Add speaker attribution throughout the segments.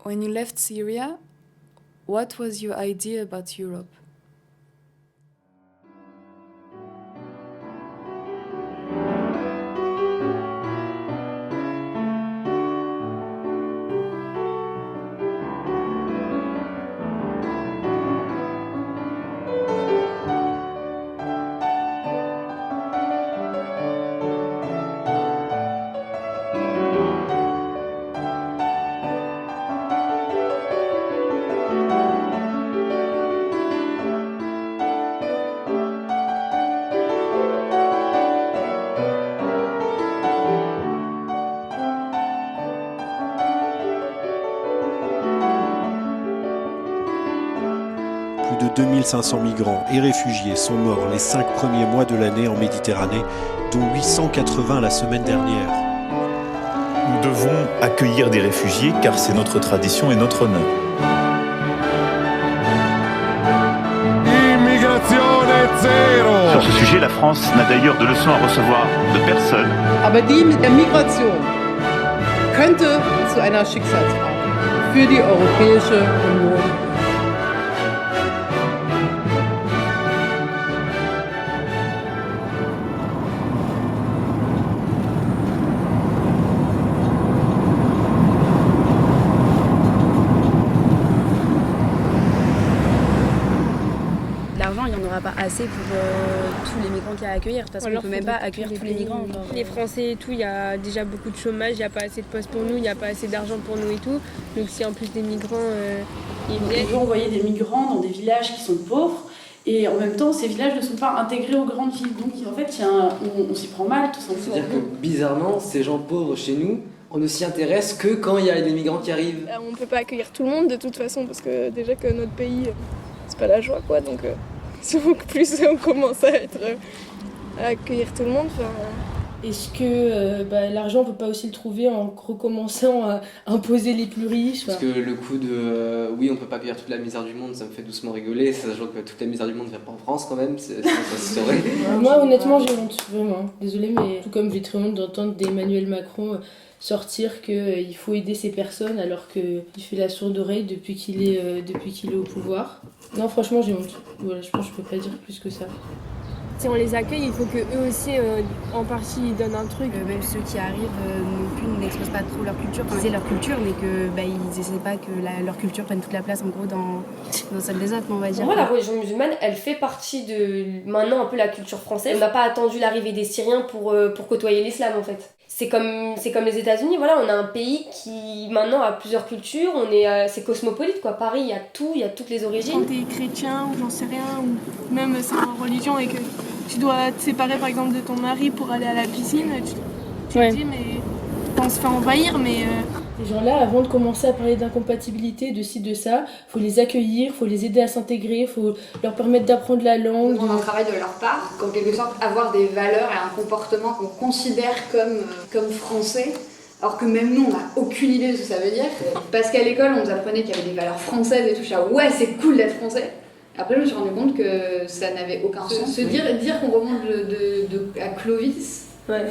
Speaker 1: When you left Syria, what was your idea about Europe?
Speaker 2: Plus de 2500 migrants et réfugiés sont morts les 5 premiers mois de l'année en Méditerranée, dont 880 la semaine dernière.
Speaker 3: Nous devons accueillir des réfugiés car c'est notre tradition et notre honneur. Sur ce sujet, la France n'a d'ailleurs de leçons à recevoir de personne.
Speaker 4: Aber die mit der Migration könnte zu einer Schicksalsfrage für die Europäische Union.
Speaker 5: L'argent, il n'y en aura pas assez pour tous les migrants qu'il y a à accueillir, parce qu'on ne peut même pas accueillir tous les migrants.
Speaker 6: Les Français et tout, il y a déjà beaucoup de chômage, il n'y a pas assez de postes pour nous, il n'y a pas assez d'argent pour nous et tout. Donc si en plus des migrants, ils viennent...
Speaker 7: On peut envoyer des migrants dans des villages qui sont pauvres, et en même temps, ces villages ne sont pas intégrés aux grandes villes. Donc en fait, on s'y prend mal, tout simplement.
Speaker 8: C'est-à-dire que bizarrement, ces gens pauvres chez nous, on ne s'y intéresse que quand il y a des migrants qui arrivent.
Speaker 6: On ne peut pas accueillir tout le monde de toute façon, parce que déjà que notre pays, c'est pas la joie quoi, donc souvent que plus on commence à accueillir tout le monde.
Speaker 9: Est-ce que l'argent, on peut pas aussi le trouver en recommençant à imposer les plus riches?
Speaker 8: Parce que le coup de oui, on peut pas accueillir toute la misère du monde, ça me fait doucement rigoler, sachant que toute la misère du monde ne vient pas en France quand même, ça se saurait.
Speaker 9: Moi, honnêtement, j'ai honte, vraiment. Désolée, mais tout comme j'ai très honte d'entendre d'Emmanuel Macron sortir qu'il faut aider ces personnes alors qu'il fait la sourde oreille depuis qu'il est au pouvoir. Non, franchement, j'ai honte. Voilà, je pense que je peux pas dire plus que ça.
Speaker 6: Si on les accueille, il faut qu'eux aussi, en partie, ils donnent un truc.
Speaker 5: Même ceux qui arrivent non plus n'exposent pas trop leur culture, qu'ils aient leur culture, mais qu'ils essaient pas que leur culture prenne toute la place en gros dans celle des autres, on va dire.
Speaker 10: Pour moi, la religion musulmane, elle fait partie de maintenant un peu la culture française. On n'a pas attendu l'arrivée des Syriens pour côtoyer l'islam en fait. C'est comme les États-Unis, voilà, on a un pays qui maintenant a plusieurs cultures, c'est cosmopolite quoi. Paris, il y a tout, il y a toutes les origines.
Speaker 6: Quand t'es chrétien ou j'en sais rien, ou même sans religion et que tu dois te séparer par exemple de ton mari pour aller à la piscine, tu te dis mais on se fait envahir mais...
Speaker 9: Ces gens-là, avant de commencer à parler d'incompatibilité, de ci, de ça, faut les accueillir, faut les aider à s'intégrer, faut leur permettre d'apprendre la langue.
Speaker 11: On demande un travail de leur part, qu'en quelque sorte avoir des valeurs et un comportement qu'on considère comme français, alors que même nous on n'a aucune idée de ce que ça veut dire. Parce qu'à l'école on nous apprenait qu'il y avait des valeurs françaises et tout, je suis là, ouais c'est cool d'être français. Après je me suis rendu compte que ça n'avait aucun sens. Dire qu'on remonte à Clovis. Ouais.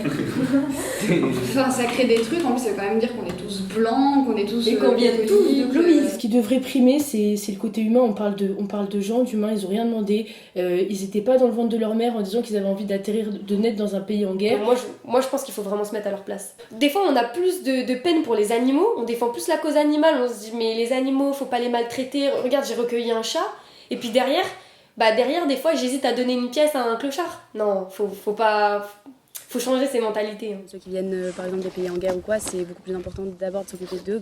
Speaker 11: Enfin, ça crée des trucs, en plus ça veut quand même dire qu'on est tous blancs, qu'on est tous...
Speaker 10: Et qu'on vient tous de Clovis.
Speaker 9: Ce qui devrait primer, c'est le côté humain. On parle de gens, d'humains, ils ont rien demandé. Ils étaient pas dans le ventre de leur mère en disant qu'ils avaient envie d'atterrir, de naître dans un pays en guerre.
Speaker 10: Moi je pense qu'il faut vraiment se mettre à leur place. Des fois on a plus de peine pour les animaux, on défend plus la cause animale, on se dit mais les animaux, faut pas les maltraiter. Regarde, j'ai recueilli un chat, et puis derrière des fois j'hésite à donner une pièce à un clochard. Non, faut pas... Faut changer ces mentalités.
Speaker 5: Ceux qui viennent par exemple des pays en guerre ou quoi, c'est beaucoup plus important d'abord de s'occuper d'eux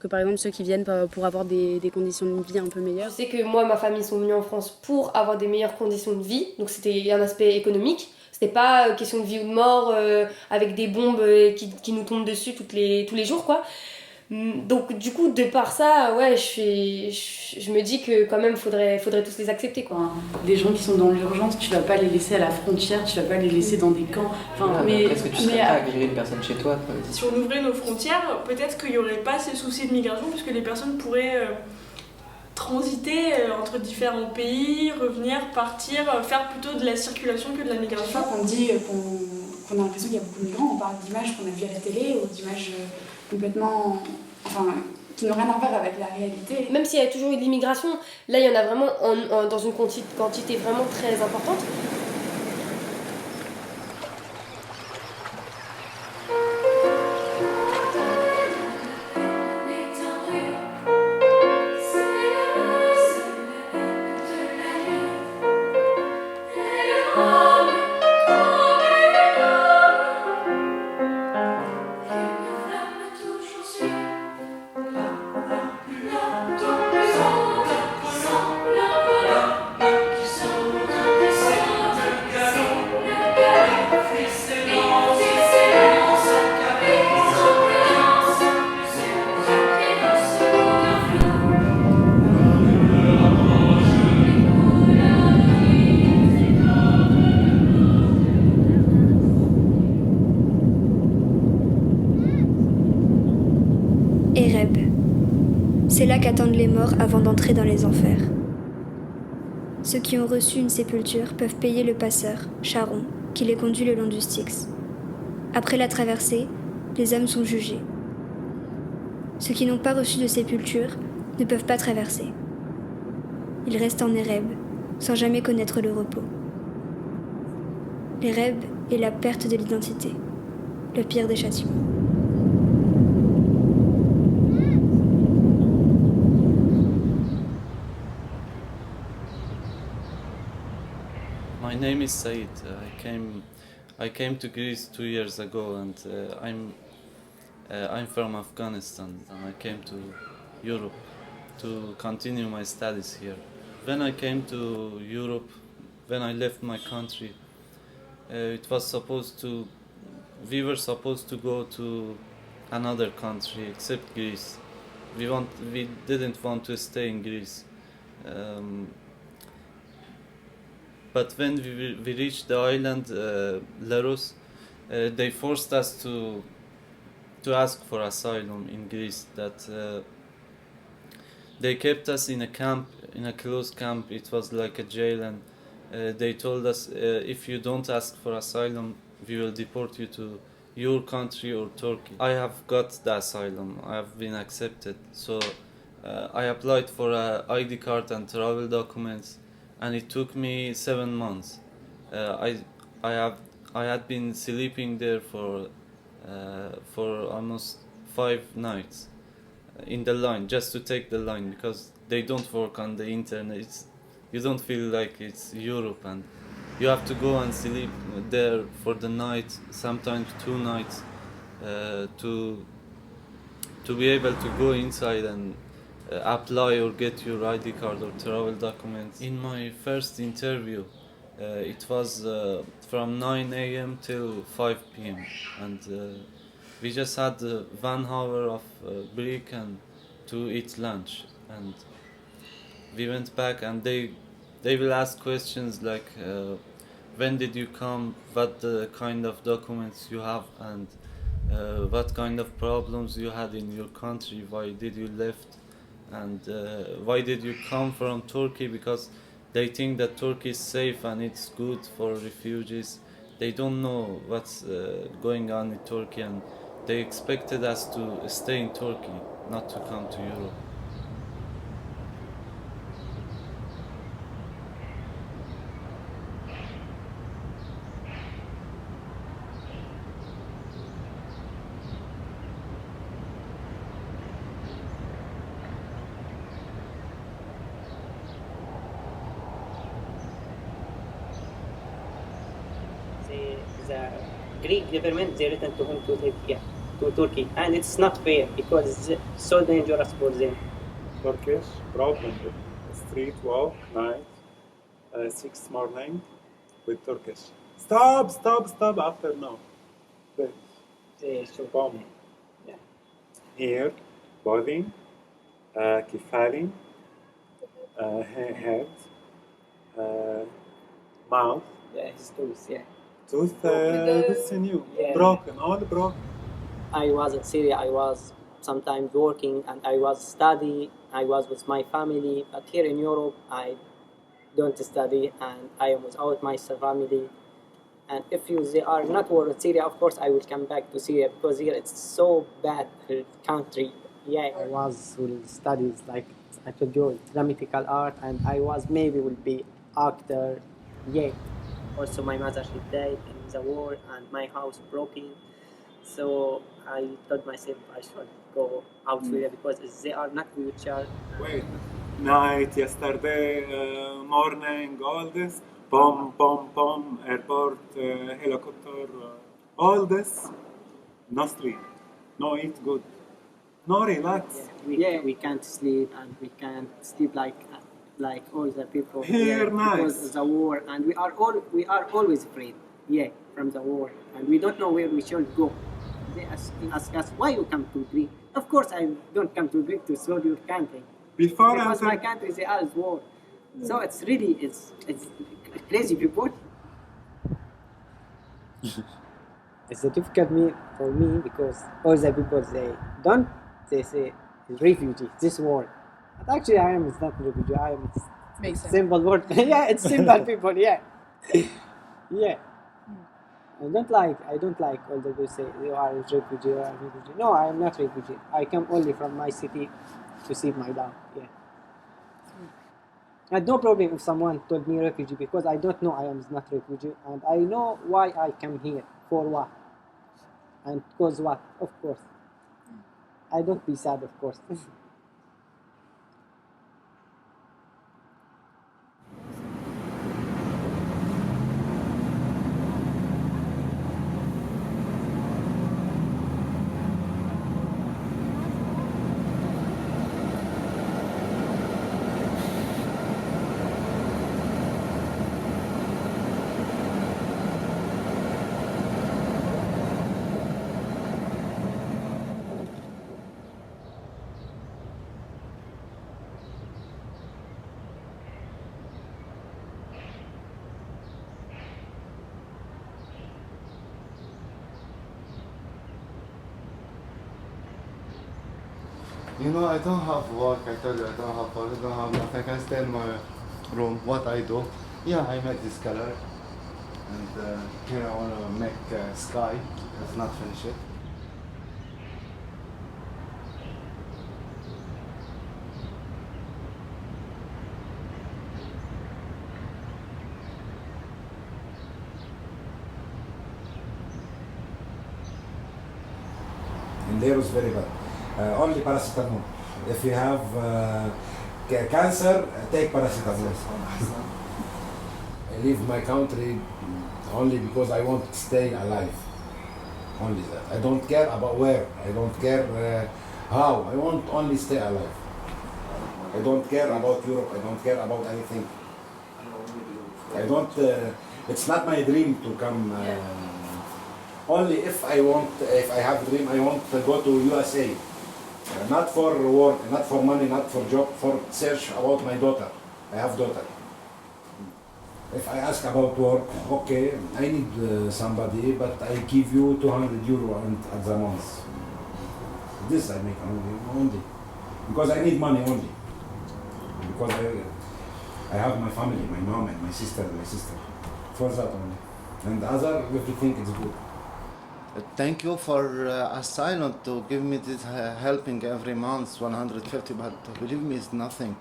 Speaker 5: que par exemple ceux qui viennent pour avoir des conditions de vie un peu meilleures.
Speaker 10: Je sais que moi, ma famille sont venus en France pour avoir des meilleures conditions de vie, donc c'était un aspect économique. C'était pas question de vie ou de mort avec des bombes qui nous tombent dessus tous les jours quoi. Donc du coup de par ça ouais je me dis que quand même faudrait tous les accepter quoi.
Speaker 7: Des gens qui sont dans l'urgence, tu vas pas les laisser à la frontière, tu vas pas les laisser dans des camps.
Speaker 8: Est-ce que tu serais pas à accueillir une personne chez toi quoi.
Speaker 12: Si on ouvrait nos frontières, peut-être qu'il y aurait pas ces soucis de migration puisque les personnes pourraient transiter entre différents pays, revenir, partir, faire plutôt de la circulation que de la migration.
Speaker 7: Chaque fois qu'on dit qu'on a l'impression qu'il y a beaucoup de migrants, on parle d'images qu'on a vues à la télé ou d'images complètement qui n'ont rien à voir avec la réalité.
Speaker 10: Même s'il y a toujours eu de l'immigration, là il y en a vraiment dans une quantité vraiment très importante.
Speaker 13: Érèbe. C'est là qu'attendent les morts avant d'entrer dans les enfers. Ceux qui ont reçu une sépulture peuvent payer le passeur, Charon, qui les conduit le long du Styx. Après la traversée, les âmes sont jugées. Ceux qui n'ont pas reçu de sépulture ne peuvent pas traverser. Ils restent en Érèbe, sans jamais connaître le repos. L'Érèbe est la perte de l'identité, le pire des châtiments.
Speaker 14: My name is Said. I came to Greece 2 years ago, and I'm from Afghanistan, and I came to Europe to continue my studies here. When I came to Europe, when I left my country, we were supposed to go to another country except Greece. We didn't want to stay in Greece. But when we reached the island Leros, they forced us to ask for asylum in Greece. They kept us in a camp, in a closed camp. It was like a jail, and they told us if you don't ask for asylum, we will deport you to your country or Turkey. I have got the asylum. I have been accepted. So I applied for an ID card and travel documents. And it took me 7 months. I had been sleeping there for almost 5 nights in the line, just to take the line, because they don't work on the internet. You don't feel like it's Europe, and you have to go and sleep there for the night, sometimes 2 nights, to be able to go inside and apply or get your ID card or travel documents. In my first interview, it was from 9 a.m. till 5 p.m. and we just had 1 hour of break and to eat lunch, and we went back, and they will ask questions like when did you come, what kind of documents you have, and what kind of problems you had in your country, why did you left, and why did you come from Turkey, because they think that Turkey is safe and it's good for refugees. They don't know what's going on in Turkey, and they expected us to stay in Turkey, not to come to Europe.
Speaker 15: The Greek government, they returned to him to live here, to Turkey, and it's not fair because it's so dangerous for them.
Speaker 16: Turkish problem, street walk, night, 6 morning with Turkish. Stop, after no.
Speaker 15: So common. Yeah.
Speaker 16: Here, body, kefali, head, mouth.
Speaker 15: Yeah, his tooth, yeah.
Speaker 16: Tooth, this is new, yeah. Broken, all broken.
Speaker 15: I was in Syria, I was sometimes working and I was studying, I was with my family, but here in Europe I don't study and I am without my family. And if they are not war in Syria, of course I will come back to Syria, because here it's so bad country. Yeah, I was will studies like I told you, dramatical art, and I was maybe will be actor. Yeah. Also, my mother she died in the war, and my house broken. So I told myself I should go out here because they are not future.
Speaker 16: Wait, night, yesterday, morning, all this, pom, pom, pom, airport, helicopter, all this, no sleep, no eat good, no relax.
Speaker 15: We can't sleep, and we can't sleep like all the people
Speaker 16: Here, nice.
Speaker 15: Because of the war, and we are always afraid. Yeah, from the war, and we don't know where we should go. They ask us why you come to Greece. Of course, I don't come to Greece to serve your country. Because my country they are at war. So it's really it's crazy people. It's a difficult for me because all the people they say refugee this war. But actually I am not refugee. I am simple word. Yeah, it's simple people. Yeah, yeah. I don't like all the people say you are a refugee or a refugee. No, I am not refugee. I come only from my city to see my dog. Yeah. I had no problem if someone told me refugee because I don't know I am not refugee and I know why I come here for what and cause what. Of course, I don't be sad. Of course.
Speaker 17: You know, I don't have work, I tell you, I don't have work, I don't have nothing. I can stay in my room. What I do? Yeah, I make this color. And here I want to make sky. It's not finished yet.
Speaker 18: And there was very bad. Only paracetamol. If you have cancer, take paracetamol. I leave my country only because I want to stay alive. Only that. I don't care about where. I don't care how. I want only stay alive. I don't care about Europe. I don't care about anything. I don't. It's not my dream to come. Only if I have a dream, I want to go to USA. Not for work, not for money, not for job, for search about my daughter. I have daughter. If I ask about work, okay, I need somebody, but I give you 200 euro at the month. This I make only. Because I need money only. Because I have my family, my mom and my sister. For that only. And the other, everything is good.
Speaker 17: Thank you for asylum to give me this helping every month, 150, but believe me, it's nothing.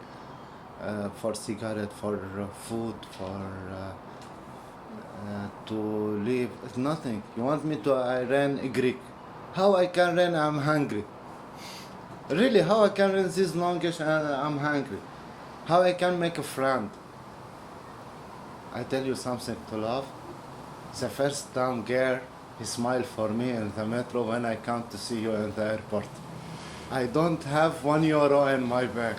Speaker 17: For cigarette, for food, for to live, it's nothing. You want me to run a Greek? How I can run? I'm hungry. Really, how I can run this longish and I'm hungry? How I can make a friend? I tell you something to love. The first time girl, he smiled for me in the metro when I come to see you in the airport. I don't have €1 in my bag.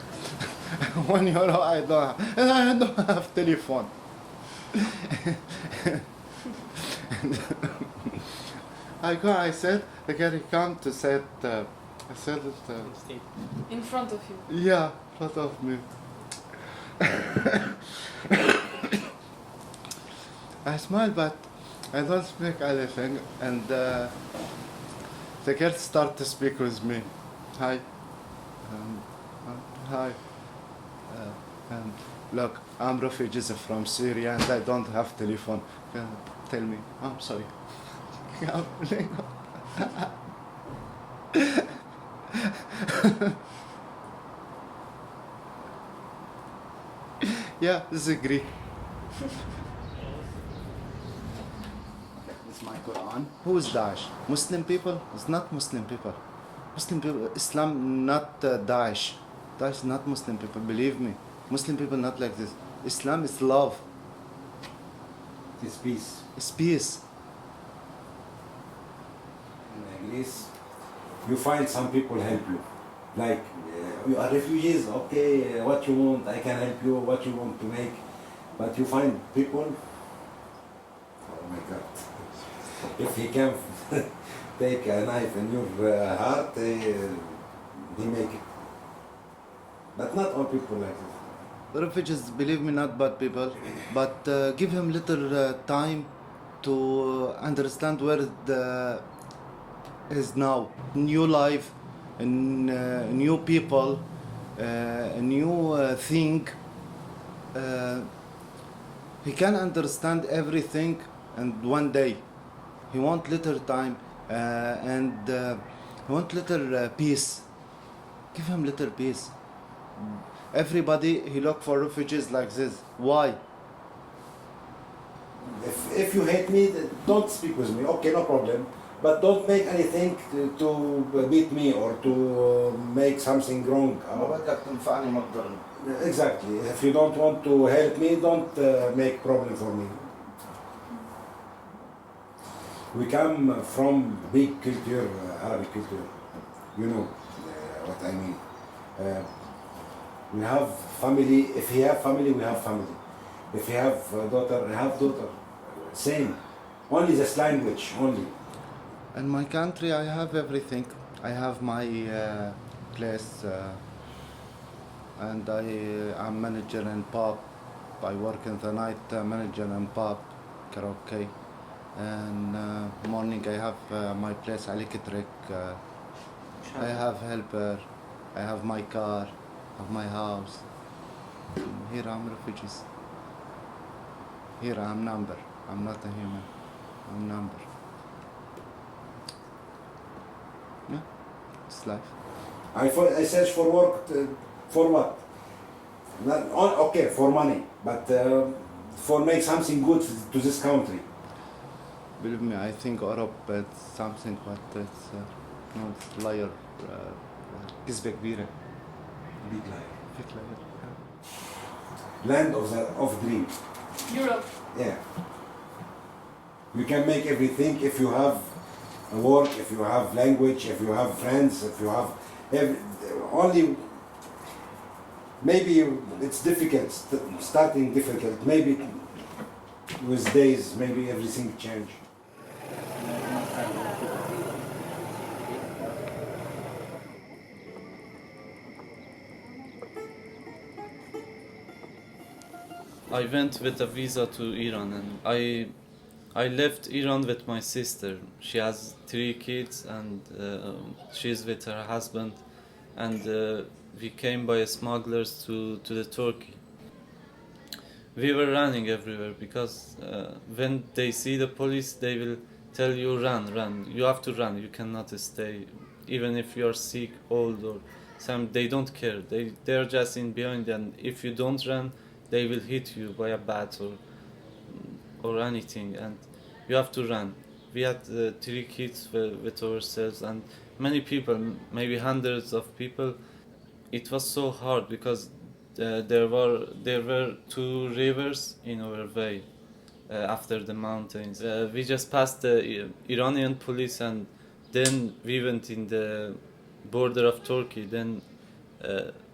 Speaker 17: €1 I don't have. And I don't have telephone. I said, the girl come to say I said it.
Speaker 1: In front of you?
Speaker 17: Yeah, in front of me. I smile, but I don't speak anything, and the girl start to speak with me. Hi. Hi. Look, I'm refugees from Syria and I don't have telephone. Tell me. I'm sorry. Yeah, this is Greek. It's my Quran. Who is Daesh? Muslim people? It's not Muslim people. Muslim people, Islam not Daesh. Daesh is not Muslim people, believe me. Muslim people not like this. Islam is love.
Speaker 18: It's peace.
Speaker 17: It's peace.
Speaker 18: In Greece, you find some people help you. Like, you are refugees, okay, what you want, I can help you, what you want to make. But you find people, oh my God, if he can take a knife in your heart, he make it. But not all people like this.
Speaker 17: The refugees, believe me, not bad people, but give him little time to understand where the is now. New life, new people, a new thing. He can understand everything and one day. He want little time and he want little peace. Give him little peace. Everybody, he look for refugees like this. Why?
Speaker 18: If you hate me, don't speak with me. Okay, no problem. But don't make anything to beat me or to make something wrong. Exactly. If you don't want to help me, don't make problem for me. We come from big culture, Arabic culture. You know what I mean. We have family. If he have family, we have family. If he have daughter, we have daughter. Same. Only this language, only.
Speaker 17: In my country, I have everything. I have my place, and I am manager in pub. I work in the night, manager in pub, karaoke. And morning, I have my place, electric. I have helper. I have my car. I have my house. Here I'm refugees. Here I'm number. I'm not a human. I'm number. Yeah, it's life.
Speaker 18: I search for work for what? Not, okay, for money, but for make something good to this country.
Speaker 17: Believe me, I think Europe it's something, but it's no, it's liar. كذبة كبيرة.
Speaker 18: Big liar.
Speaker 17: Big liar.
Speaker 18: Land of dream.
Speaker 12: Europe.
Speaker 18: Yeah. You can make everything if you have work, if you have language, if you have friends, if you have only. Maybe it's difficult, starting difficult. Maybe with days, maybe everything change.
Speaker 14: I went with a visa to Iran, and I left Iran with my sister. She has 3 kids, and she's with her husband, and we came by smugglers to the Turkey. We were running everywhere because when they see the police, they will tell you run. You have to run. You cannot stay, even if you are sick, old, or some. They don't care. They're just in behind, and if you don't run, they will hit you by a bat or anything, and you have to run. We had 3 kids with ourselves, and many people, maybe hundreds of people. It was so hard because there were 2 rivers in our way after the mountains. We just passed the Iranian police, and then we went in the border of Turkey. Then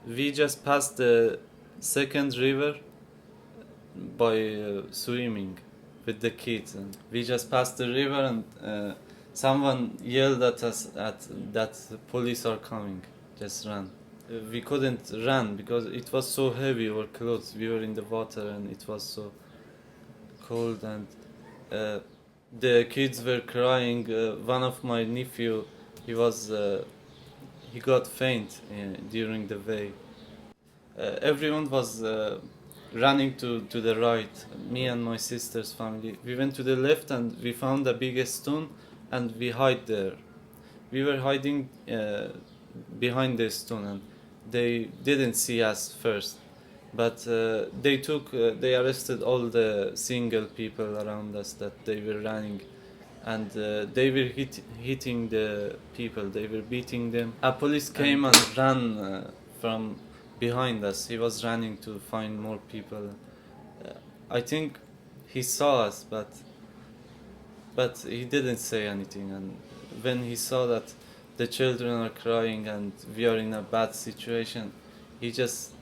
Speaker 14: we just passed the 2nd river by swimming with the kids, and we just passed the river, and someone yelled at us that the police are coming. Just run. We couldn't run because it was so heavy, our clothes. We were in the water and it was so cold, and the kids were crying. One of my nephew, he got faint during the way. Everyone was running to the right. Me and my sister's family. We went to the left and we found a big stone and we hid there. We were hiding behind the stone, and they didn't see us first. But they arrested all the single people around us that they were running, and they were hitting the people, they were beating them. A police came and ran from behind us. He was running to find more people. I think he saw us, but he didn't say anything. And when he saw that the children are crying and we are in a bad situation, he just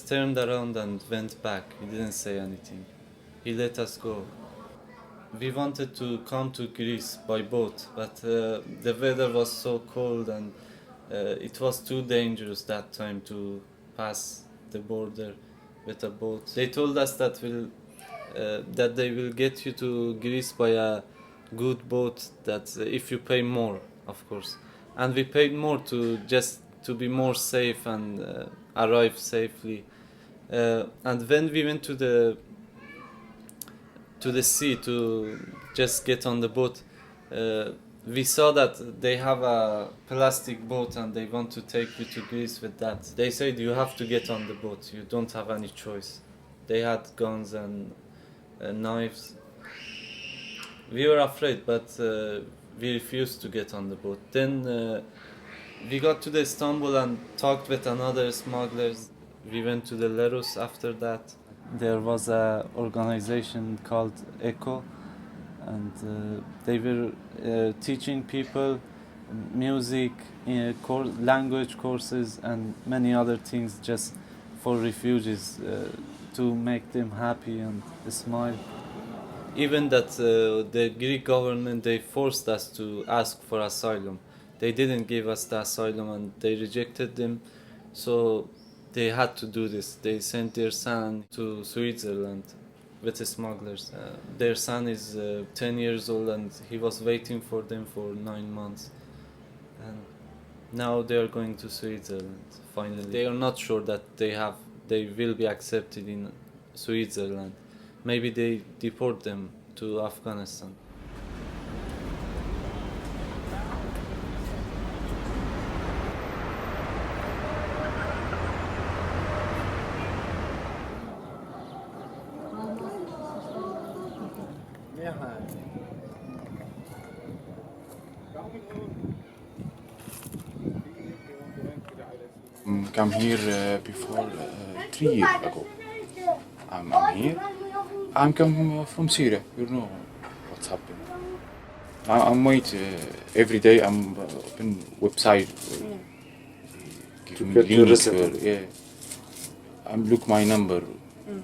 Speaker 14: turned around and went back. He didn't say anything. He let us go. We wanted to come to Greece by boat, but the weather was so cold and it was too dangerous that time to pass the border with a boat. They told us that they will get you to Greece by a good boat, that if you pay more, of course. And we paid more to be more safe and arrive safely. And when we went to the sea to just get on the boat, we saw that they have a plastic boat and they want to take you to Greece with that. They said you have to get on the boat, you don't have any choice. They had guns and knives. We were afraid, but we refused to get on the boat. Then we got to the Istanbul and talked with another smugglers. We went to the Leurs after that. There was an organization called ECO, and they were teaching people music, language courses and many other things just for refugees to make them happy and smile. Even that the Greek government, they forced us to ask for asylum. They didn't give us the asylum and they rejected them, so they had to do this. They sent their son to Switzerland with the smugglers. Their son is 10 years old and he was waiting for them for 9 months. And now they are going to Switzerland, finally. They are not sure that they will be accepted in Switzerland. Maybe they deport them to Afghanistan.
Speaker 19: Come here before 3 years ago. I'm here. I'm come from Syria. You know what's happening. I'm wait every day. I'm open website. Give me link. Yeah. I'm look my number.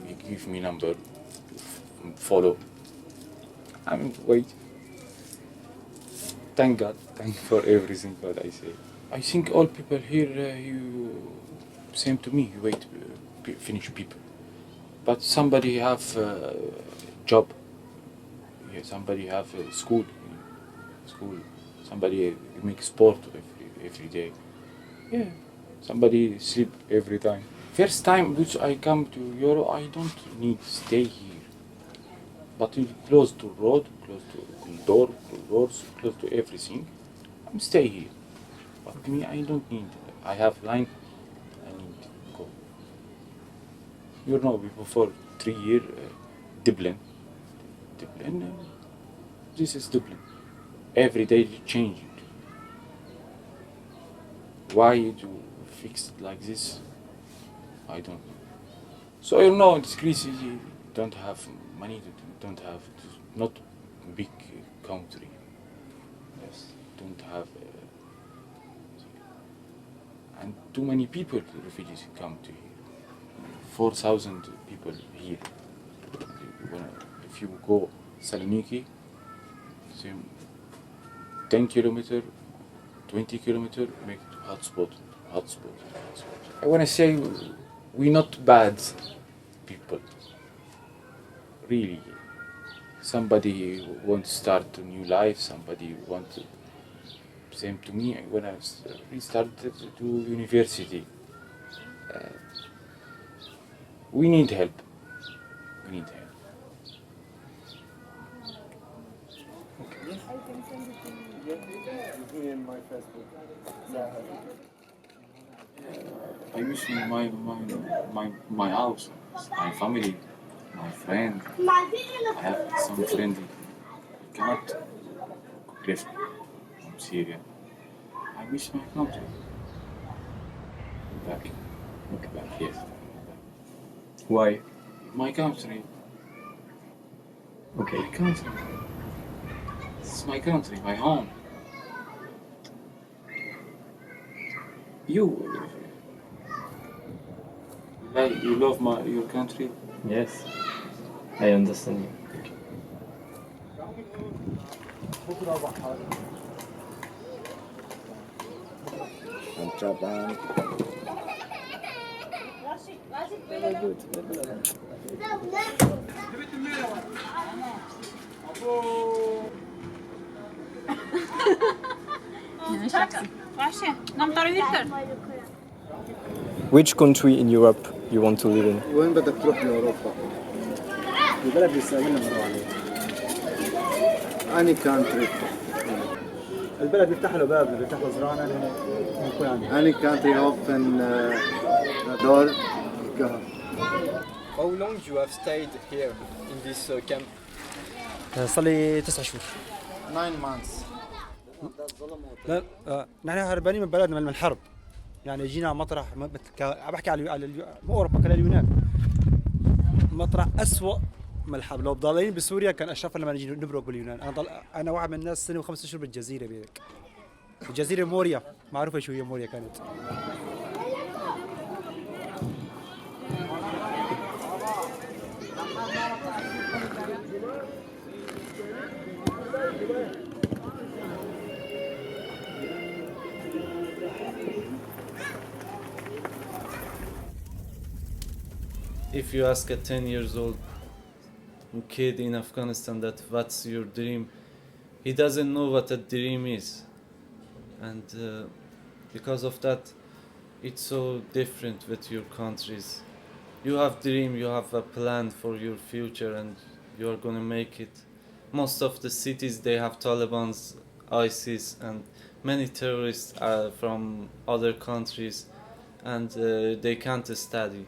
Speaker 19: He give me number. Follow. I'm wait. Thank God. Thank for everything what I say. I think all people here, you same to me. You wait, finish people. But somebody have job. Yeah, somebody have school. Somebody make sport every day. Yeah. Somebody sleep every time. First time which I come to Europe, I don't need stay here. But you close to road, close to door, doors, close to everything. I'm stay here. But me, I don't need. I have line. I need to go. You know, before 3 years, Dublin. This is Dublin. Every day you change it. Why you fix it like this? I don't know. So you know, this Greece, you don't have money. Don't have not big country. Yes, don't have. And too many people, refugees come to here. 4,000 people here. If you go Saloniki, 10 kilometer, 20 kilometer, make it hotspot. I want to say we're not bad people. Really. Somebody wants to start a new life, somebody wants to. Same to me when I started to university. We need help. Okay.
Speaker 16: me in my Facebook.
Speaker 19: I miss my house, my family, my friend. I have some friend cannot left from Syria. I miss my country. Back, yes.
Speaker 8: Why?
Speaker 19: My country.
Speaker 8: Okay.
Speaker 19: My country. This is my country, my home. You love your country?
Speaker 8: Yes, I understand you.
Speaker 17: طبعا
Speaker 8: Which country in Europe you want to live in?
Speaker 16: وين بدك تروح لأوروبا؟ البلد اللي سايقين نمر عليه. أني كانتري. البلد بيفتح له باب، بيفتح له زرانة نكون عنده.
Speaker 17: أني كانتري open door.
Speaker 8: How long you have stayed here in this camp?
Speaker 16: صار لي 9 شهور.
Speaker 17: 9 months.
Speaker 16: لا نحن هربانين من بلدنا من الحرب. يعني جينا مطرح بحكي على مو اوروبا كان اليونان. مطرح أسوأ من الحرب، لو ضالين بسوريا كان اشرف لما نجي نبرق باليونان. انا واحد من الناس سنه و5 شهور بالجزيره بيك. الجزيره موريا، معروفه شو هي موريا كانت.
Speaker 14: If you ask a 10 years old kid in Afghanistan that what's your dream, he doesn't know what a dream is. And because of that, it's so different with your countries. You have dream, you have a plan for your future and you are gonna make it. Most of the cities, they have Taliban's, ISIS and many terrorists from other countries, and they can't study.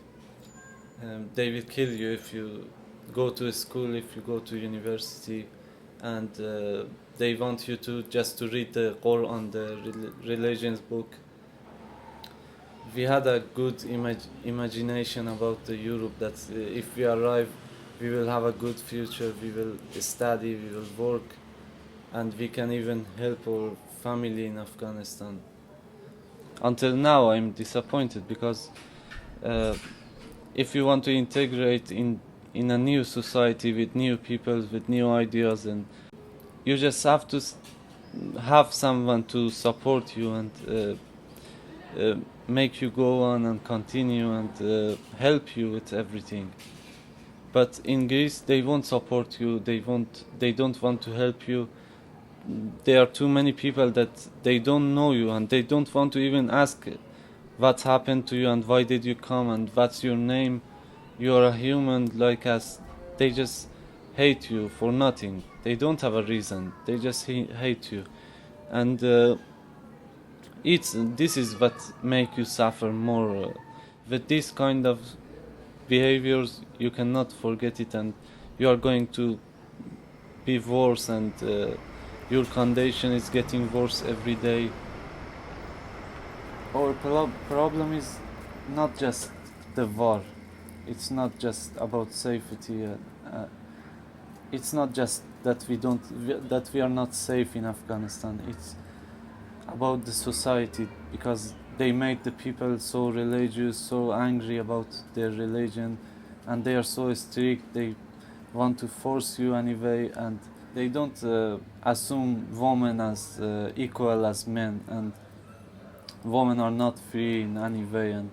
Speaker 14: They will kill you if you go to school, if you go to university, and they want you to just to read the Quran, the religion's book. We had a good imagination about the Europe that if we arrive, we will have a good future, we will study, we will work, and we can even help our family in Afghanistan. Until now, I'm disappointed because if you want to integrate in a new society with new people, with new ideas, and you just have to have someone to support you and make you go on and continue and help you with everything. But in Greece, they won't support you. They don't want to help you. There are too many people that they don't know you and they don't want to even ask what happened to you and why did you come and what's your name. You are a human like us. They just hate you for nothing. They don't have a reason. They just hate you. And this is what make you suffer more. With this kind of behaviors, you cannot forget it and you are going to be worse and your condition is getting worse every day. Our problem is not just the war. It's not just about safety. It's not just that we are not safe in Afghanistan. It's about the society because they made the people so religious, so angry about their religion, and they are so strict. They want to force you anyway, and they don't assume women as equal as men, and women are not free in any way, and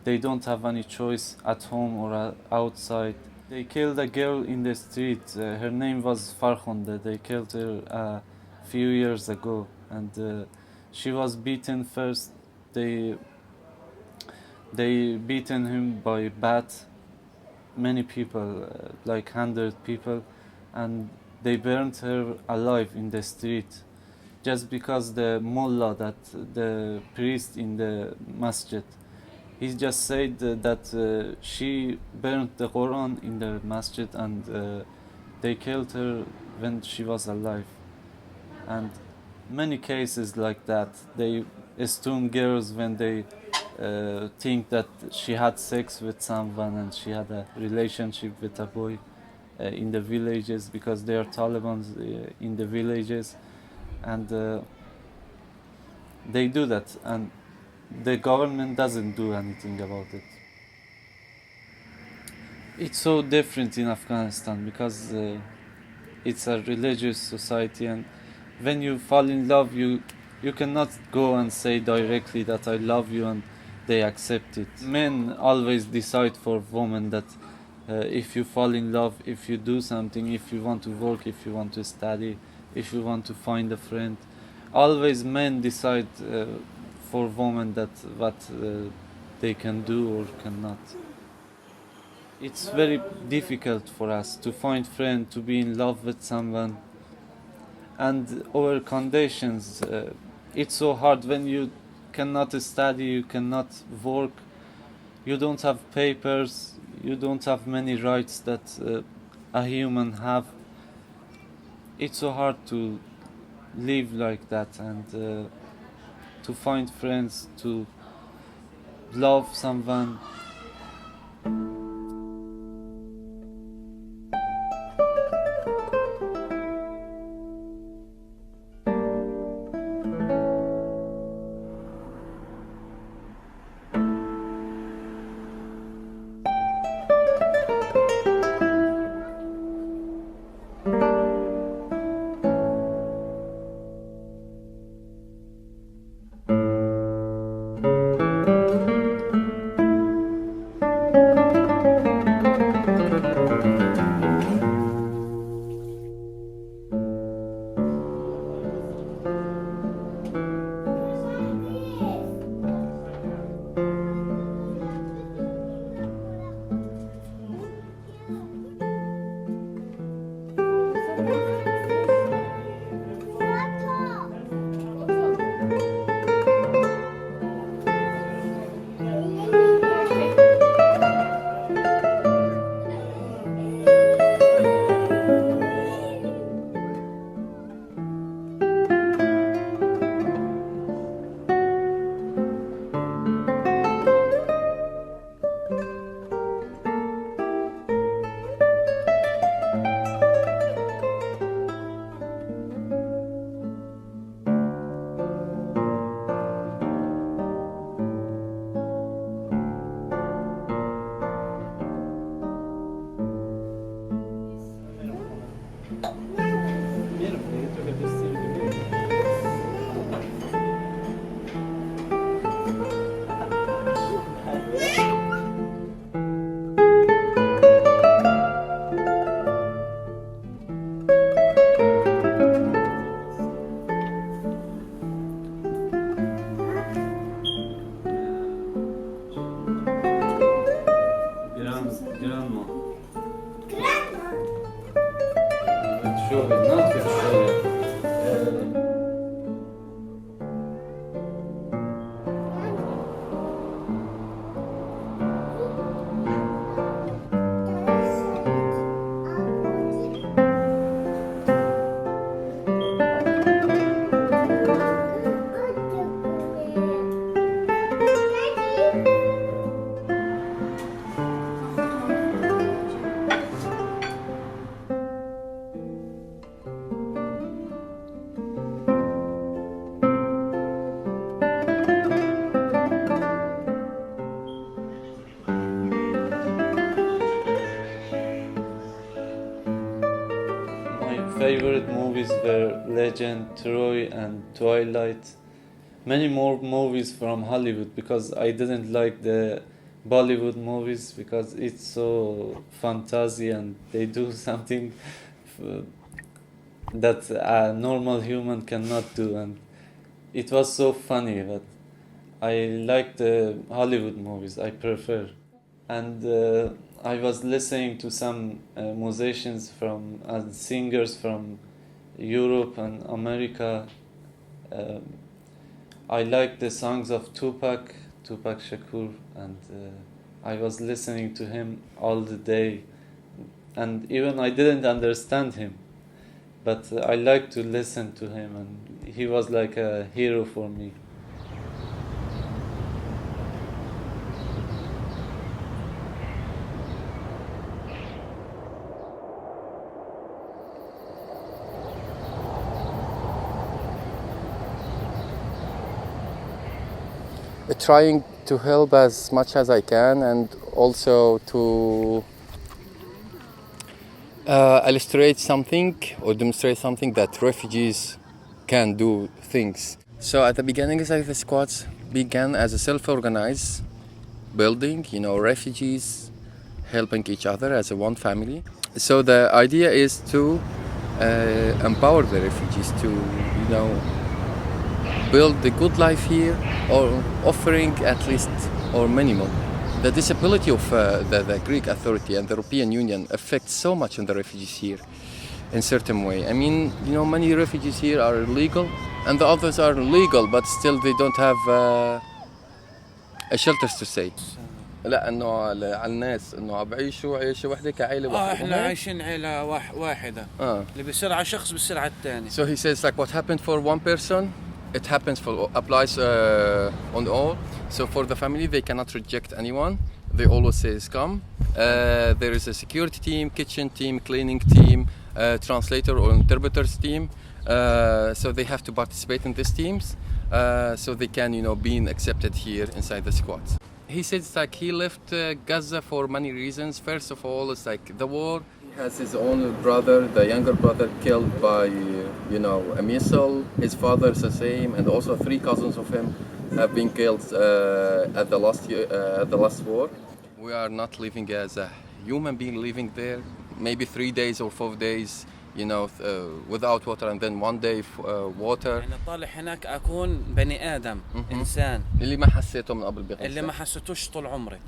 Speaker 14: they don't have any choice at home or outside. They killed a girl in the street. Her name was Farkhonde. They killed her a few years ago, and she was beaten first. They beaten him by bat. Many people, like 100 people, and they burned her alive in the street, just because the mullah, that the priest in the masjid, he just said that she burned the Quran in the masjid and they killed her when she was alive. And many cases like that, they stone girls when they think that she had sex with someone and she had a relationship with a boy in the villages, because they are Taliban in the villages, and they do that, and the government doesn't do anything about it. It's so different in Afghanistan because it's a religious society, and when you fall in love, you cannot go and say directly that I love you and they accept it. Men always decide for women that if you fall in love, if you do something, if you want to work, if you want to study, if you want to find a friend, always men decide for women that what they can do or cannot. It's very difficult for us to find friends, to be in love with someone, and our conditions. It's so hard when you cannot study, you cannot work, you don't have papers, you don't have many rights that a human have. It's so hard to live like that and to find friends, to love someone. Favorite movies were Legend, Troy and Twilight. Many more movies from Hollywood because I didn't like the Bollywood movies because it's so fantasy and they do something that a normal human cannot do, and it was so funny. But I like the Hollywood movies, I prefer. And I was listening to some musicians and singers from Europe and America, I like the songs of Tupac Shakur, and I was listening to him all the day, and even I didn't understand him, but I liked to listen to him, and he was like a hero for me.
Speaker 20: Trying to help as much as I can, and also to illustrate something or demonstrate something that refugees can do things. So at the beginning, the squads began as a self-organized building, refugees helping each other as a one family. So the idea is to empower the refugees to, build the good life here, or offering at least or minimum. The disability of the Greek authority and the European Union affects so much on the refugees here in certain way. I mean, many refugees here are illegal and the others are legal, but still they don't have a shelters to stay. لا انه على الناس انه بعيشوا عيشه وحده كعائله واحده.
Speaker 21: احنا عايشين عيله واحده. اللي بيصير على شخص بيصير على الثاني.
Speaker 20: So he says like what happened for one person, it happens for applies on all. So for the family they cannot reject anyone. They always say come. There is a security team, kitchen team, cleaning team, translator or interpreters team. So they have to participate in these teams, so they can be accepted here inside the squads. He says like he left Gaza for many reasons. First of all, it's like the war. He has his own brother, the younger brother, killed by a missile. His father is the same, and also 3 cousins of him have been killed at the last war. We are not living as a human being living there. Maybe 3 days or 4 days, without water, and then 1 day water.
Speaker 21: أنا طالع هناك أكون بني آدم إنسان.
Speaker 20: اللي ما حسيته من قبل بقصة.
Speaker 21: اللي ما حسيتوش طول عمري.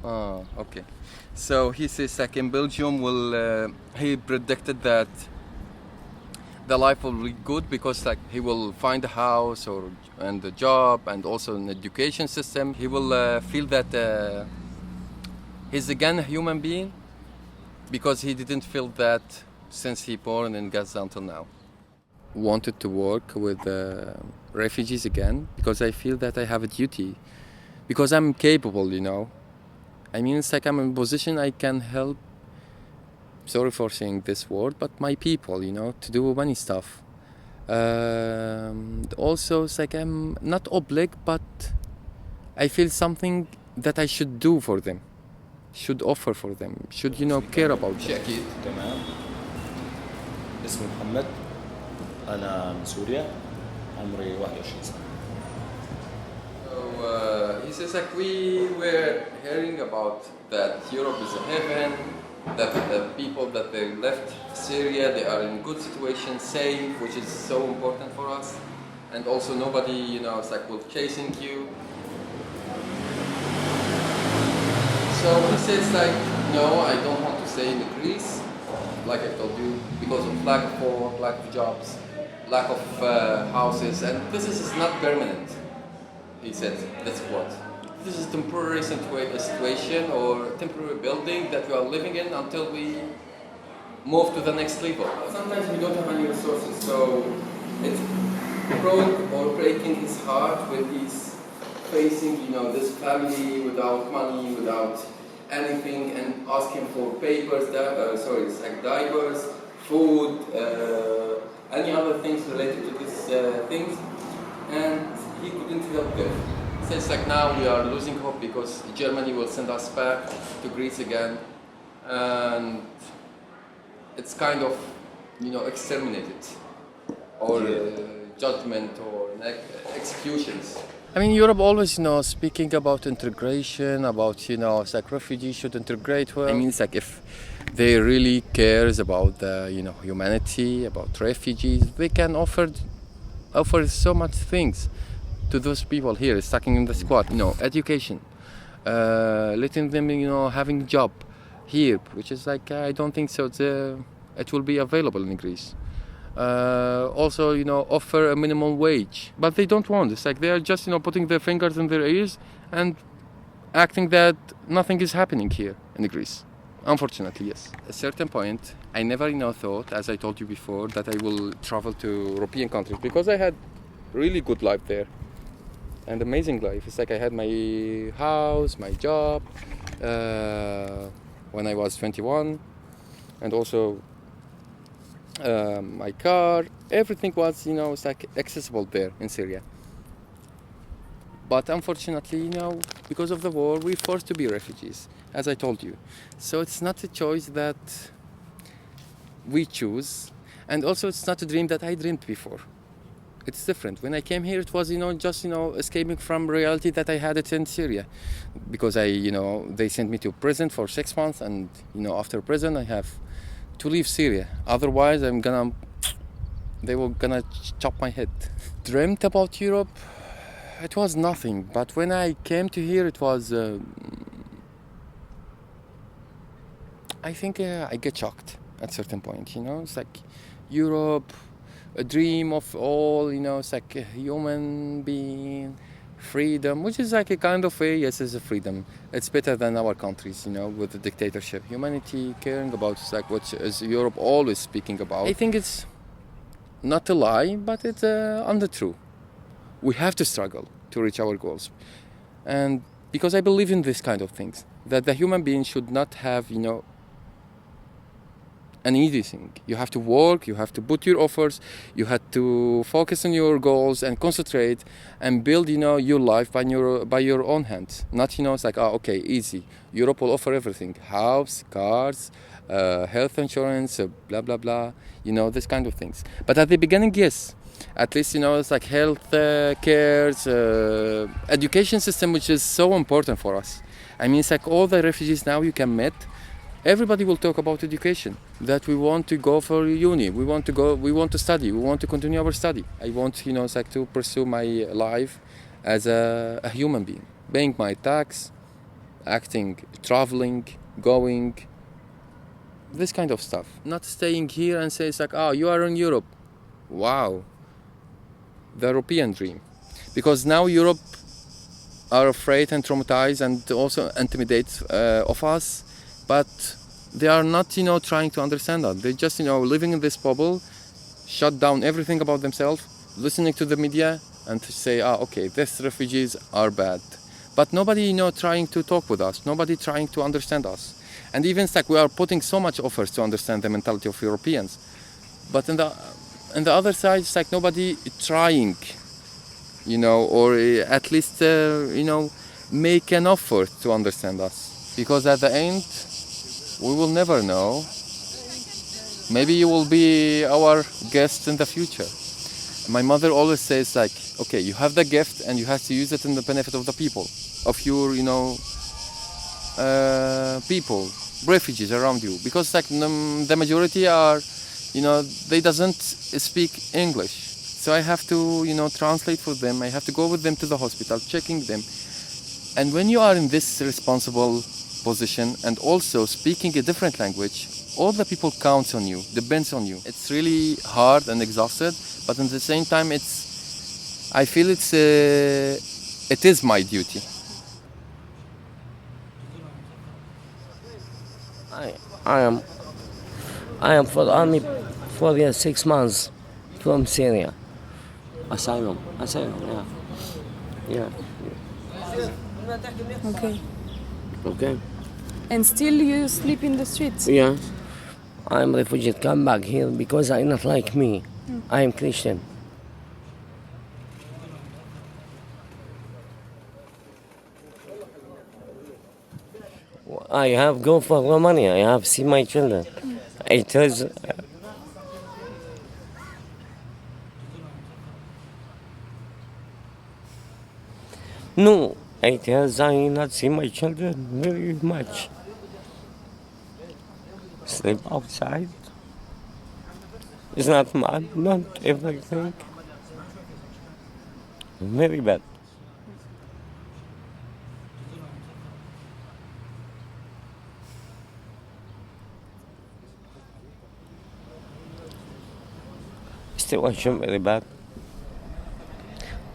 Speaker 20: Okay. So he says like in Belgium he predicted that the life will be good because like he will find a house and a job and also an education system. He will feel that he's again a human being because he didn't feel that since he born in Gaza until now. Wanted to work with refugees again because I feel that I have a duty, because I'm capable, I mean, it's like I'm in a position I can help, sorry for saying this word, but my people, to do many stuff. Also, it's like I'm not obliged, but I feel something that I should do for them, should offer for them, should, care about them.
Speaker 22: اسمي محمد، أنا من سوريا، عمري 21 سنة.
Speaker 20: So he says like we were hearing about that Europe is a heaven, that the people that they left Syria, they are in good situation, safe, which is so important for us, and also nobody, it's like will chasing you. So he says like, no, I don't want to stay in Greece. Like I told you, because of lack of work, lack of jobs, lack of houses, and this is not permanent. He said, that's what. This is temporary situation or temporary building that we are living in until we move to the next level. Sometimes we don't have any resources, so it's breaking his heart when he's facing, this family without money, without anything, and asking for papers, like diapers, food, any other things related to these things, and he couldn't help them. Since like now we are losing hope because Germany will send us back to Greece again, and it's kind of, exterminated, or judgment, or executions. I mean, Europe always, speaking about integration, about, it's like refugees should integrate well. I mean, it's like if they really cares about the, humanity, about refugees, they can offer so much things to those people here, stuck in the squad. Education, letting them, having a job here, which is like, I don't think so. It will be available in Greece.
Speaker 2: Also, offer a minimum wage. But they don't want. It's like they are just, putting their fingers in their ears and acting that nothing is happening here in Greece. Unfortunately, yes. At a certain point, I never, thought, as I told you before, that I will travel to European countries because I had really good life there. And amazing life. It's like I had my house, my job, when I was 21, and also my car. Everything was, it's like accessible there in Syria. But unfortunately, because of the war, we're forced to be refugees, as I told you. So it's not a choice that we choose, and also it's not a dream that I dreamed before. It's different. When I came here, it was, just, escaping from reality that I had it in Syria. Because they sent me to prison for 6 months, and, after prison, I have to leave Syria. Otherwise, they were gonna chop my head. Dreamt about Europe? It was nothing. But when I came to here, it was, I think I get shocked at a certain point, It's like Europe, a dream of all, it's like a human being, freedom, which is like a kind of way, yes, it's a freedom. It's better than our countries, with the dictatorship. Humanity, caring about, it's like what is Europe always speaking about. I think it's not a lie, but it's untrue. We have to struggle to reach our goals. And because I believe in this kind of things, that the human being should not have, an easy thing. You have to work, you have to put your offers, you have to focus on your goals and concentrate and build, your life by your own hands. Not, it's like, okay, easy. Europe will offer everything. House, cars, health insurance, blah, blah, blah, this kind of things. But at the beginning, yes. At least, it's like health cares, education system, which is so important for us. I mean, it's like all the refugees now you can meet, everybody will talk about education, that we want to go for uni, we want to study, we want to continue our study. I want, it's like to pursue my life as a human being, paying my tax, acting, traveling, going, this kind of stuff. Not staying here and say, it's like, you are in Europe. Wow. The European dream. Because now Europe are afraid and traumatized and also intimidate of us, but they are not, trying to understand us. They're just, living in this bubble, shut down everything about themselves, listening to the media and to say, okay, these refugees are bad. But nobody, trying to talk with us, nobody trying to understand us. And even it's like we are putting so much offers to understand the mentality of Europeans. But on the other side, it's like nobody trying, or at least, make an effort to understand us. Because at the end, we will never know. Maybe you will be our guest in the future. My mother always says like, okay, you have the gift and you have to use it in the benefit of the people, of your, people, refugees around you. Because like the majority are, they doesn't speak English. So I have to, translate for them. I have to go with them to the hospital, checking them. And when you are in this responsible position and also speaking a different language, all the people count on you, depends on you. It's really hard and exhausted, but at the same time, I feel it is my duty.
Speaker 3: I am for the army for 6 months from Syria. Asylum, yeah. Okay.
Speaker 1: And still you sleep in the streets?
Speaker 3: Yeah. I'm refugee, come back here because I'm not like me. I am Christian. I have go for Romania. I have seen my children. It is. No, 8 years I not see my children very much. Sleep outside. It's not mad, not everything. Very bad. situation very bad.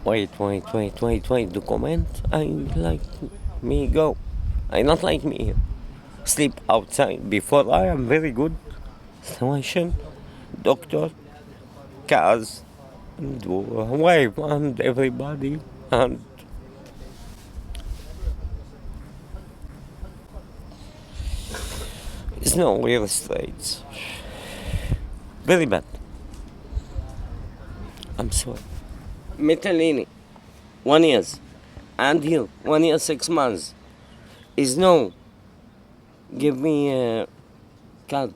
Speaker 3: Wait, document, I like me go. I not like me here. Sleep outside before I am very good. Situation, doctor, cars, and wife and everybody and it's no real estate. Very bad. I'm sorry. Metalini, 1 year. And here, 1 year, 6 months. Is no. Give me a card.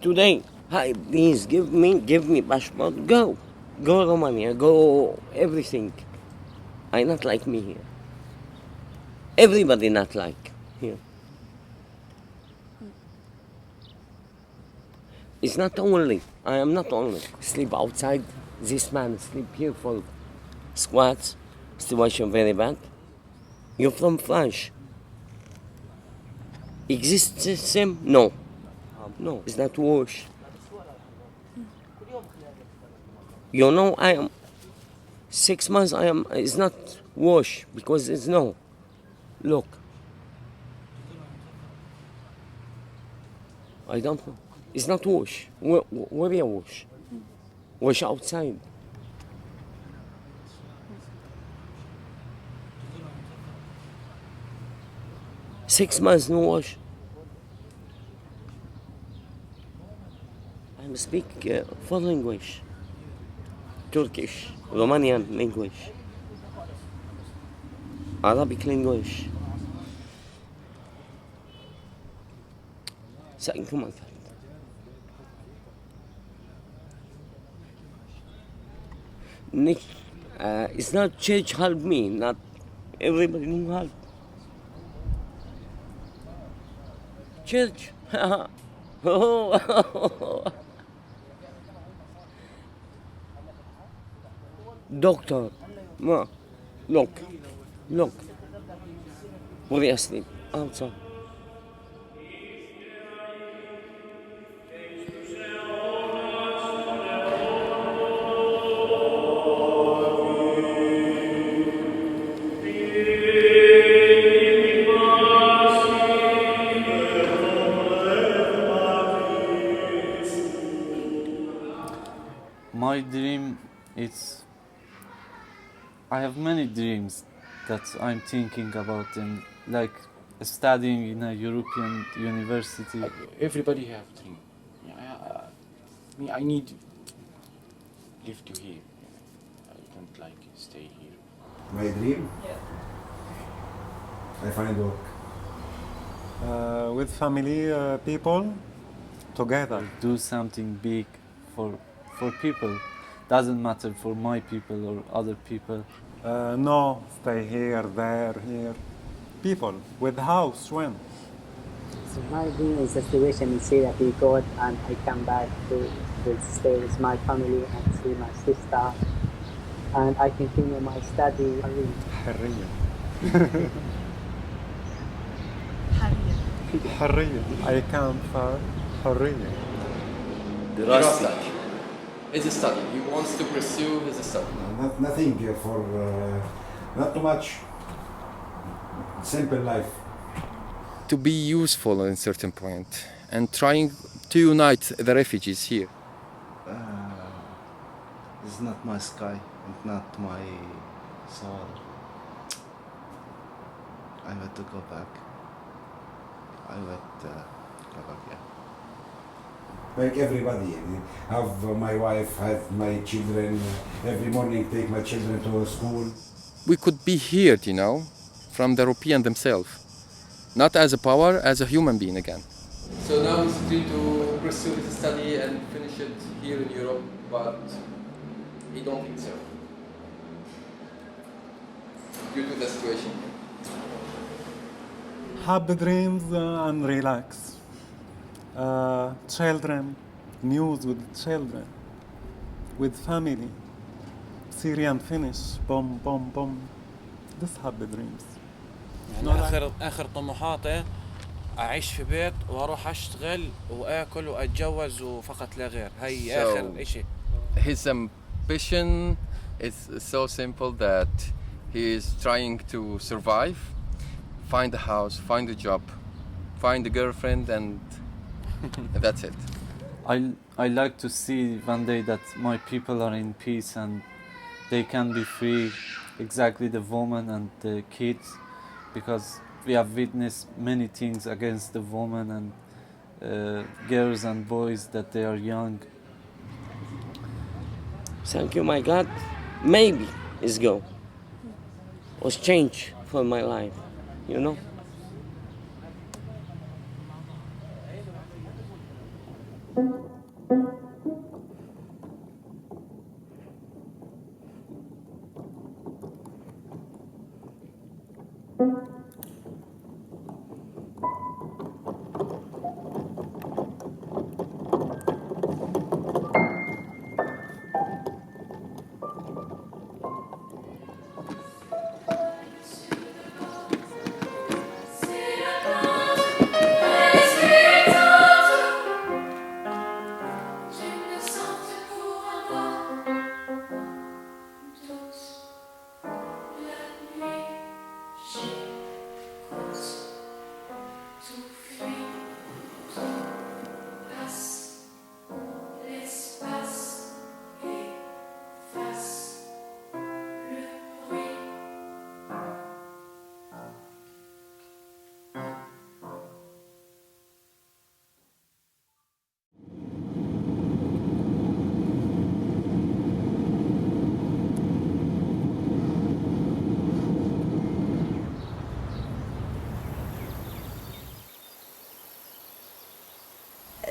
Speaker 3: Today, hi, please give me passport. Go Romania, go everything. I not like me here. Everybody not like here. It's not only, I am not only sleep outside. This man sleep here for squats. Situation very bad. You're from France. Exists the same? No. No, it's not wash. You know, I am 6 months. I am. It's not wash because it's no. Look. I don't know. It's not wash. Where you wash? Wash outside. Six months no wash. I speak 4 languages. Turkish, Romanian language, Arabic language. Come on. It's not church help me, not everybody will help. Church. Doctor, ma, look. Where are you asleep? Outside.
Speaker 14: My dream is, I have many dreams that I'm thinking about, and like studying in a European university.
Speaker 19: Everybody have dream. I need live to here. I don't like stay here.
Speaker 18: My dream? I find work.
Speaker 4: With family, people, together.
Speaker 14: Do something big for people. Doesn't matter for my people or other people.
Speaker 4: No, stay here, there, here. People with house, when?
Speaker 15: So my dream is a situation in Syria be good, and I come back to stay with my family and see my sister, and I continue my study.
Speaker 4: حرية.
Speaker 5: حرية.
Speaker 4: حرية. I come for حرية.
Speaker 20: It's a study. He wants to pursue his study.
Speaker 18: Nothing for, not too much. Simple life.
Speaker 2: To be useful at a certain point and trying to unite the refugees here.
Speaker 17: It's not my sky, it's not my soul. I want to go back. Yeah.
Speaker 18: Like everybody, have my wife, have my children. Every morning take my children to school.
Speaker 2: We could be here, from the European themselves. Not as a power, as a human being again.
Speaker 20: So now he's free to pursue his study and finish it here in Europe, but he don't think so. Due to the situation.
Speaker 4: Happy dreams and relax. Children, news with children, with family. Syrian finish, boom. This happy dreams.
Speaker 21: يعني اخر طموحاته اعيش في بيت واروح اشتغل واكل واتجوز وفقط لا غير. هي
Speaker 2: So,
Speaker 21: اخر شيء.
Speaker 2: his ambition is so simple that he is trying to survive, find a house, find a job, find a girlfriend, and that's it.
Speaker 14: I like to see one day that my people are in peace and they can be free, exactly the woman and the kids, because we have witnessed many things against the woman and girls and boys that they are young.
Speaker 3: Thank you, my God. Maybe it's go. Was change for my life, you know?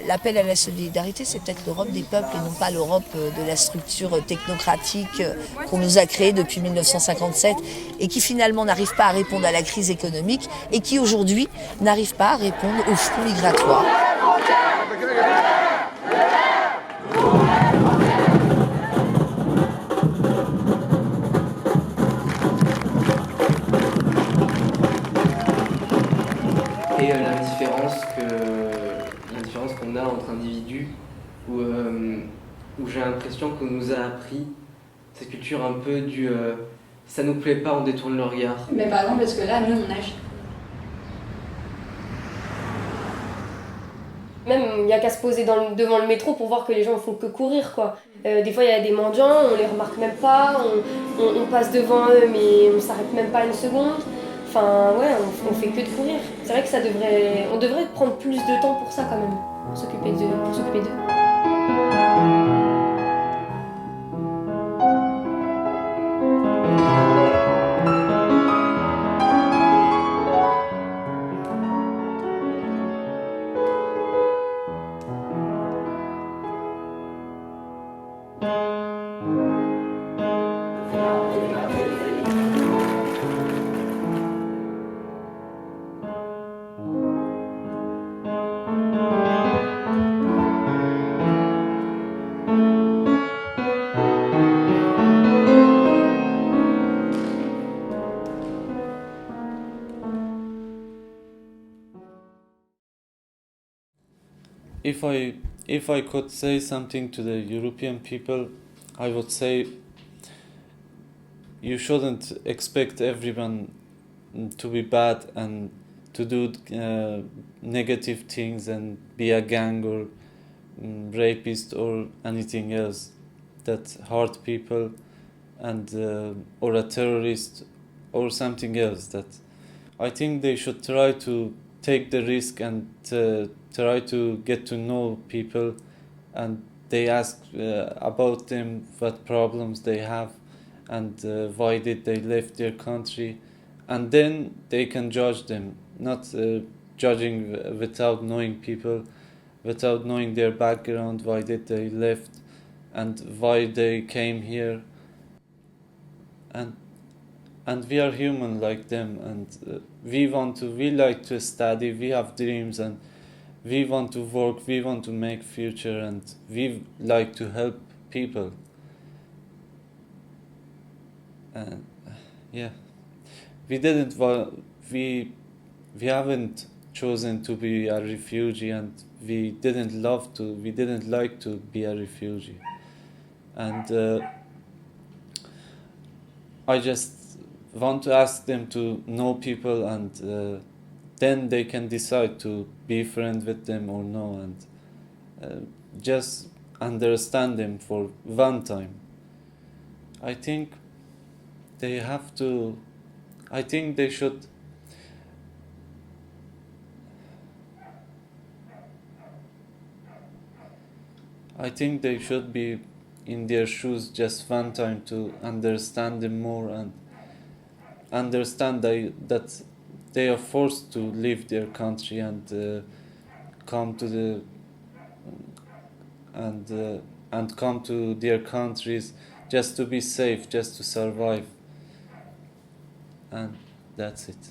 Speaker 6: L'appel à la solidarité, c'est peut-être l'Europe des peuples et non pas l'Europe de la structure technocratique qu'on nous a créée depuis 1957 et qui finalement n'arrive pas à répondre à la crise économique et qui aujourd'hui n'arrive pas à répondre aux flux migratoires.
Speaker 8: Et la différence qu'on a entre individus, où j'ai l'impression qu'on nous a appris cette culture un peu du ça nous plaît pas, on détourne le regard.
Speaker 5: Mais par exemple, parce que là, nous, on agit.
Speaker 10: Même, il n'y a qu'à se poser devant le métro pour voir que les gens ne font que courir, quoi. Des fois, il y a des mendiants, on les remarque même pas, on passe devant eux, mais on s'arrête même pas une seconde. Enfin, ouais, on fait que de courir. C'est vrai que on devrait prendre plus de temps pour ça, quand même, pour s'occuper d'eux.
Speaker 14: If I could say something to the European people, I would say you shouldn't expect everyone to be bad and to do negative things and be a gang or rapist or anything else that hurt people and or a terrorist or something else. That I think they should try to take the risk and try to get to know people, and they ask about them, what problems they have, and why did they left their country, and then they can judge them, not judging without knowing people, without knowing their background, why did they left, and why they came here. And we are human like them, and we like to study, we have dreams, and we want to work, we want to make future, and we like to help people. Yeah, we haven't chosen to be a refugee, and we didn't like to be a refugee. And I just want to ask them to know people, and then they can decide to be friends with them or no, and just understand them for one time. I think they should be in their shoes just one time to understand them more and understand that they are forced to leave their country and come to their countries just to be safe, just to survive, and that's it.